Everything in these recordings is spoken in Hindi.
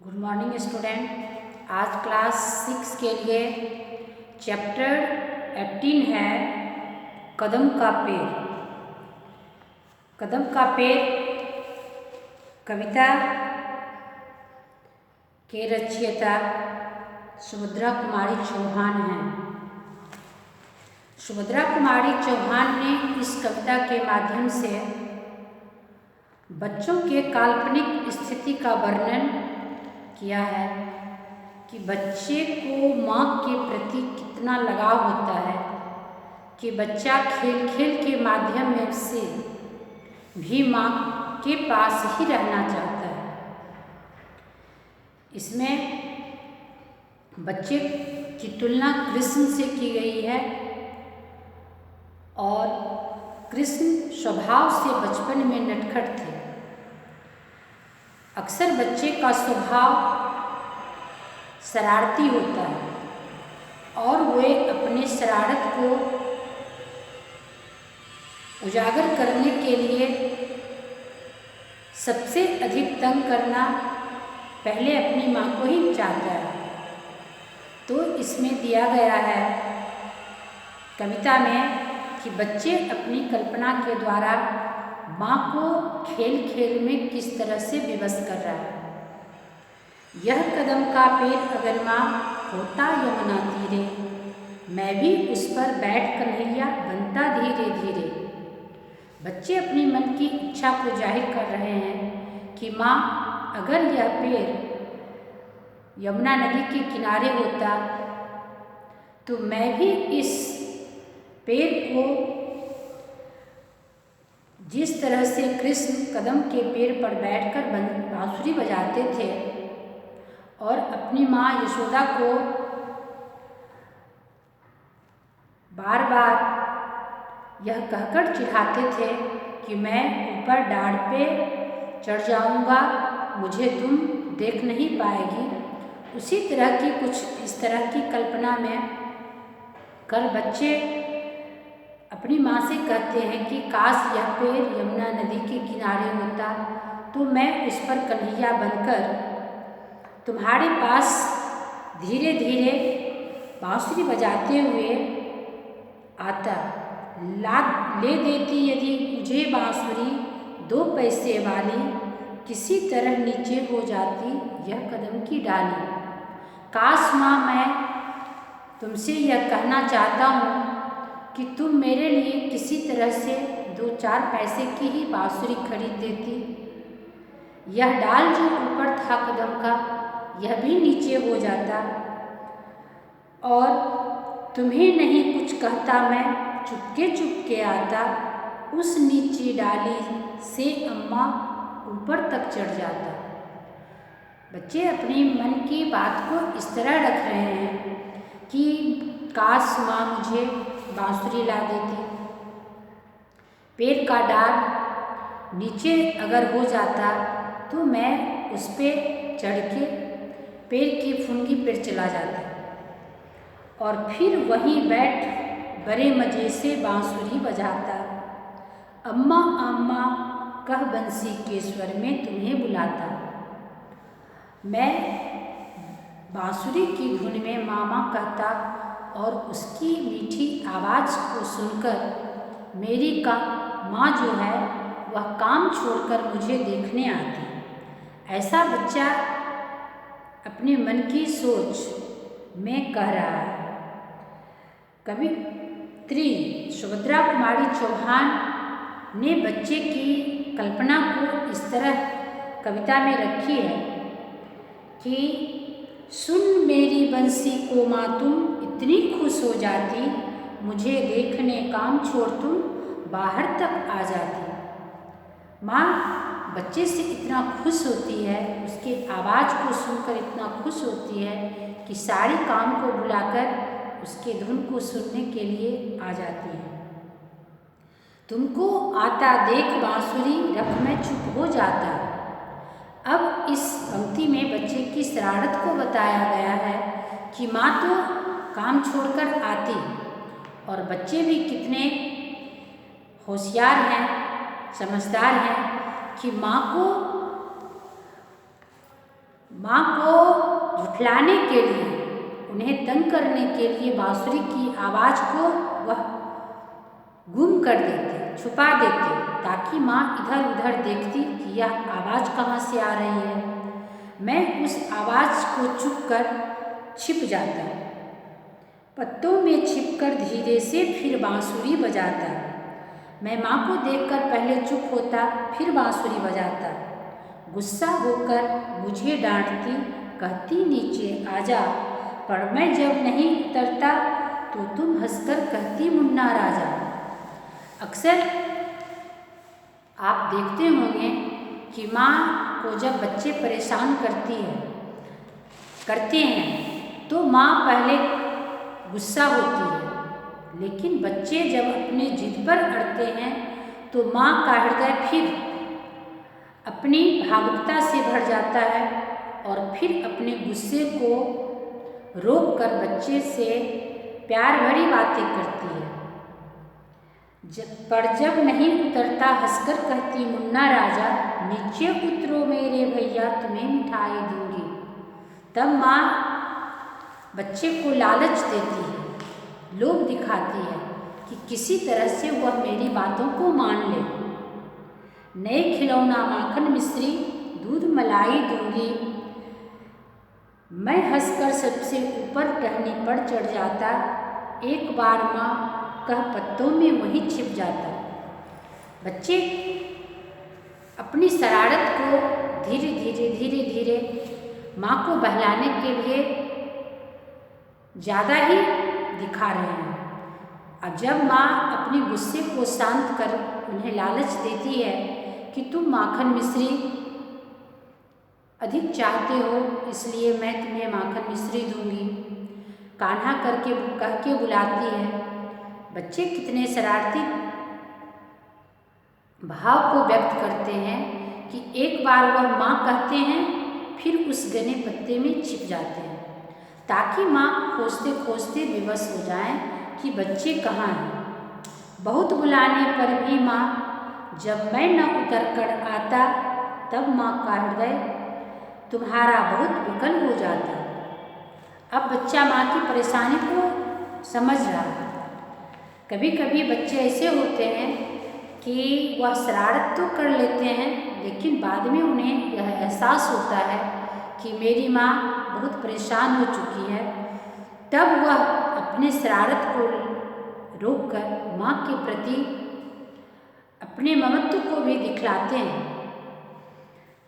Good morning student. आज क्लास 6 के लिए चैप्टर 18 है कदम का पेड़। कदम का पेड़ कविता के रचयिता सुभद्रा कुमारी चौहान हैं। सुभद्रा कुमारी चौहान ने इस कविता के माध्यम से बच्चों के काल्पनिक स्थिति का वर्णन किया है कि बच्चे को माँ के प्रति कितना लगाव होता है कि बच्चा खेल खेल के माध्यम में से भी माँ के पास ही रहना चाहता है। इसमें बच्चे की तुलना कृष्ण से की गई है और कृष्ण स्वभाव से बचपन में नटखट थे। अक्सर बच्चे का स्वभाव शरारती होता है और वे अपने शरारत को उजागर करने के लिए सबसे अधिक तंग करना पहले अपनी माँ को ही चाहता है। तो इसमें दिया गया है कविता में कि बच्चे अपनी कल्पना के द्वारा माँ को खेल खेल में किस तरह से विवश कर रहा है। यह कदम का पेड़ अगर माँ होता यमुना तीरे, मैं भी उस पर बैठ कन्हैया बनता धीरे धीरे। बच्चे अपनी मन की इच्छा को जाहिर कर रहे हैं कि माँ अगर यह पेड़ यमुना नदी के किनारे होता तो मैं भी इस पेड़ को जिस तरह से कृष्ण कदम के पेड़ पर बैठकर बांसुरी बजाते थे और अपनी माँ यशोदा को बार बार यह कहकर चिढ़ाते थे कि मैं ऊपर डाढ़ पे चढ़ जाऊंगा, मुझे तुम देख नहीं पाएगी। उसी तरह की कुछ इस तरह की कल्पना में कर बच्चे अपनी माँ से कहते हैं कि काश यह पेड़ यमुना नदी के किनारे होता तो मैं उस पर कन्हैया बनकर तुम्हारे पास धीरे धीरे बांसुरी बजाते हुए आता। लाद ले देती यदि मुझे बांसुरी 2 पैसे वाली, किसी तरह नीचे हो जाती यह कदम की डाली। काश माँ मैं तुमसे यह कहना चाहता हूँ कि तुम मेरे लिए किसी तरह से 2-4 पैसे की ही बांसुरी खरीद देती। यह डाल जो ऊपर था कदम का यह भी नीचे हो जाता और तुम्हें नहीं कुछ कहता, मैं चुपके चुपके आता। उस नीची डाली से अम्मा ऊपर तक चढ़ जाता। बच्चे अपनी मन की बात को इस तरह रख रहे हैं कि काश माँ मुझे बांसुरी ला देती। पेड़ का डाल नीचे अगर हो जाता तो मैं उस पे चढ़ के पेड़ की फुनगी पर चला जाता और फिर वहीं बैठ बड़े मज़े से बांसुरी बजाता। अम्मा अम्मा कह बंसी के स्वर में तुम्हें बुलाता। मैं बांसुरी की धुन में मामा कहता और उसकी मीठी आवाज़ को सुनकर मेरी माँ जो है वह काम छोड़कर मुझे देखने आती। ऐसा बच्चा अपने मन की सोच में कह रहा है। कवित्री सुभद्रा कुमारी चौहान ने बच्चे की कल्पना को इस तरह कविता में रखी है कि सुन मेरी बंसी को माँ तुम इतनी खुश हो जाती, मुझे देखने काम छोड़ तुम बाहर तक आ जाती। माँ बच्चे से इतना खुश होती है, उसके आवाज़ को सुनकर इतना खुश होती है कि सारे काम को भुलाकर उसके धुन को सुनने के लिए आ जाती है। तुमको आता देख बांसुरी रख मैं चुप हो जाता। अब इस पंक्ति में बच्चे की शरारत को बताया गया है कि माँ तो काम छोड़कर आती और बच्चे भी कितने होशियार हैं, समझदार हैं कि माँ माँ को झुठलाने के लिए, उन्हें तंग करने के लिए बांसुरी की आवाज़ को वह गुम कर देते, छुपा देते, ताकि माँ इधर उधर देखती कि यह आवाज़ कहाँ से आ रही है। मैं उस आवाज़ को चुप कर छिप जाता, पत्तों में छिपकर धीरे से फिर बांसुरी बजाता। मैं माँ को देखकर पहले चुप होता, फिर बांसुरी बजाता। गुस्सा होकर मुझे डांटती, कहती नीचे आजा, पर मैं जब नहीं उतरता तो तुम हंसकर कहती मुन्ना राजा। अक्सर आप देखते होंगे कि माँ को जब बच्चे परेशान करते हैं तो माँ पहले गुस्सा होती है, लेकिन बच्चे जब अपने जिद पर अड़ते हैं तो माँ का हृदय फिर अपनी भावुकता से भर जाता है और फिर अपने गुस्से को रोक कर बच्चे से प्यार भरी बातें करती है। जब नहीं उतरता हंसकर कहती मुन्ना राजा, नीचे उतरो मेरे भैया तुम्हें मिठाई दूंगी। तब माँ बच्चे को लालच देती है, लोभ दिखाती है कि किसी तरह से वह मेरी बातों को मान ले। नए खिलौना माखन मिश्री दूध मलाई दूंगी। मैं हंसकर सबसे ऊपर टहनी पर चढ़ जाता, एक बार माँ कह पत्तों में वहीं छिप जाता। बच्चे अपनी शरारत को धीरे धीरे माँ को बहलाने के लिए ज़्यादा ही दिखा रहे हैं। अब जब माँ अपने गुस्से को शांत कर उन्हें लालच देती है कि तुम माखन मिश्री अधिक चाहते हो, इसलिए मैं तुम्हें माखन मिश्री दूंगी, कान्हा कह के बुलाती है। बच्चे कितने शरारती भाव को व्यक्त करते हैं कि एक बार वह माँ कहते हैं, फिर उस घने पत्ते में छिप जाते हैं, ताकि माँ खोजते खोजते विवश हो जाएं कि बच्चे कहाँ हैं। बहुत बुलाने पर भी माँ जब मैं न उतर कर आता, तब माँ का हृदय तुम्हारा बहुत विकल हो जाता। अब बच्चा माँ की परेशानी को समझ रहा है। कभी कभी बच्चे ऐसे होते हैं कि वह शरारत तो कर लेते हैं, लेकिन बाद में उन्हें यह एहसास होता है कि मेरी माँ बहुत परेशान हो चुकी है। तब वह अपने शरारत को रोककर माँ के प्रति अपने ममत्व को भी दिखलाते हैं।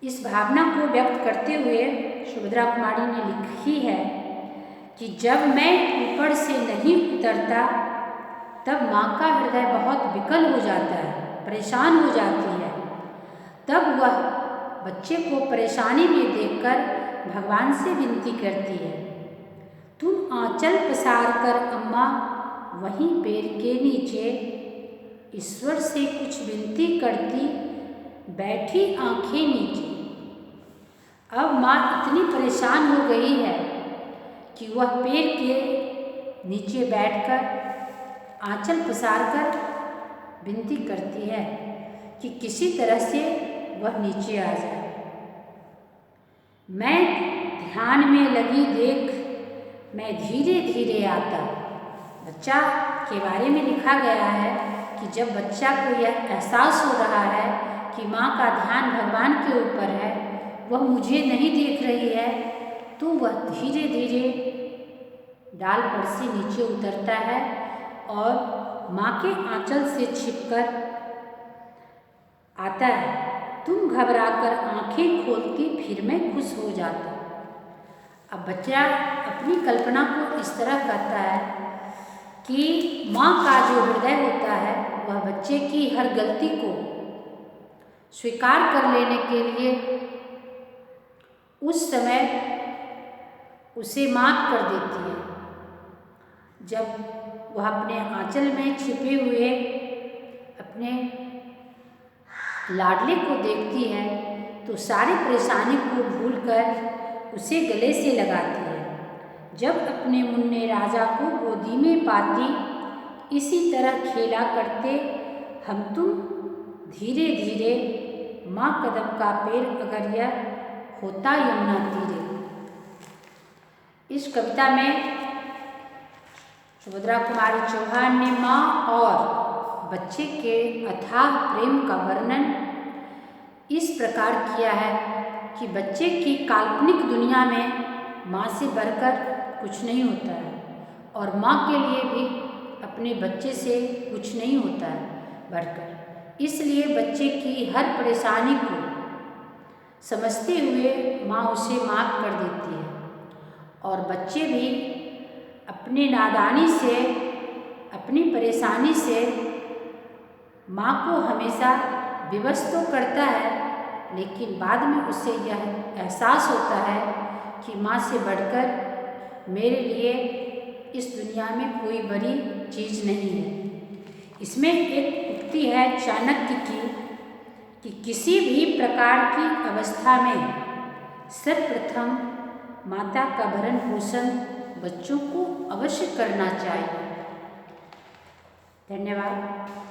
इस भावना को व्यक्त करते हुए सुभद्रा कुमारी ने लिखी है कि जब मैं ऊपर से नहीं उतरता, तब माँ का हृदय बहुत विकल हो जाता है, परेशान हो जाती है। तब वह बच्चे को परेशानी में देखकर भगवान से विनती करती है, तुम आंचल पसार कर अम्मा वहीं पेड़ के नीचे, ईश्वर से कुछ विनती करती बैठी आंखें नीचे। अब माँ इतनी परेशान हो गई है कि वह पेड़ के नीचे बैठकर आंचल पसार कर विनती करती है कि किसी तरह से वह नीचे आ जाए। मैं ध्यान में लगी देख मैं धीरे धीरे आता। बच्चा के बारे में लिखा गया है कि जब बच्चा को यह एहसास हो रहा है कि माँ का ध्यान भगवान के ऊपर है, वह मुझे नहीं देख रही है, तो वह धीरे धीरे डाल पर से नीचे उतरता है और माँ के आंचल से छिपकर आता है। तुम घबराकर आंखें खोलती, फिर मैं खुश हो जाता। अब बच्चा अपनी कल्पना को इस तरह करता है कि माँ का जो हृदय होता है वह बच्चे की हर गलती को स्वीकार कर लेने के लिए उस समय उसे माफ कर देती है। जब वह अपने आंचल में छिपे हुए अपने लाडले को देखती है तो सारी परेशानी को भूलकर उसे गले से लगाती है। जब अपने मुन्ने राजा को गोदी में पाती, इसी तरह खेला करते हम तुम धीरे धीरे, माँ कदम का पेड़ अगर यह होता यमुना तीरे। इस कविता में सुभद्रा कुमारी चौहान ने माँ और बच्चे के अथाह प्रेम का वर्णन इस प्रकार किया है कि बच्चे की काल्पनिक दुनिया में माँ से बढ़कर कुछ नहीं होता है और माँ के लिए भी अपने बच्चे से कुछ नहीं होता है बढ़कर। इसलिए बच्चे की हर परेशानी को समझते हुए माँ उसे माफ़ कर देती है और बच्चे भी अपने नादानी से, अपनी परेशानी से माँ को हमेशा विवश तो करता है, लेकिन बाद में उसे यह एहसास होता है कि माँ से बढ़कर मेरे लिए इस दुनिया में कोई बड़ी चीज़ नहीं है। इसमें एक उक्ति है चाणक्य की कि किसी भी प्रकार की अवस्था में सर्वप्रथम माता का भरण पोषण बच्चों को अवश्य करना चाहिए। धन्यवाद।